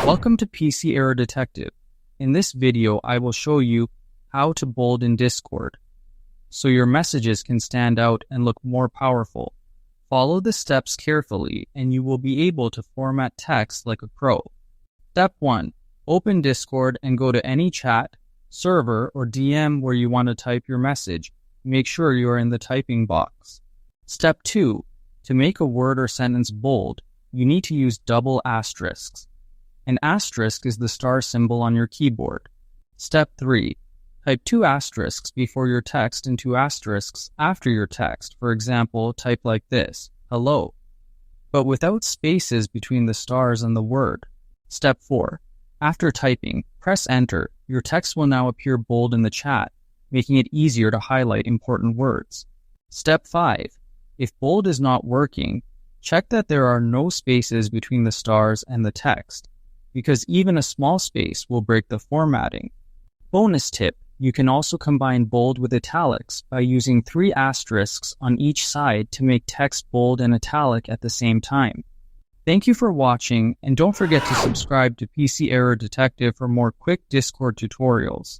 Welcome to PC Error Detective. In this video, I will show you how to bold in Discord, so your messages can stand out and look more powerful. Follow the steps carefully, and you will be able to format text like a pro. Step 1. Open Discord and go to any chat, server, or DM where you want to type your message. Make sure you are in the typing box. Step 2. To make a word or sentence bold, you need to use double asterisks. An asterisk is the star symbol on your keyboard. Step 3. Type 2 asterisks before your text and 2 asterisks after your text. For example, type like this, hello, but without spaces between the stars and the word. Step 4. After typing, press enter. Your text will now appear bold in the chat, making it easier to highlight important words. Step 5. If bold is not working, check that there are no spaces between the stars and the text, because even a small space will break the formatting. Bonus tip, you can also combine bold with italics by using 3 asterisks on each side to make text bold and italic at the same time. Thank you for watching, and don't forget to subscribe to PC Error Detective for more quick Discord tutorials.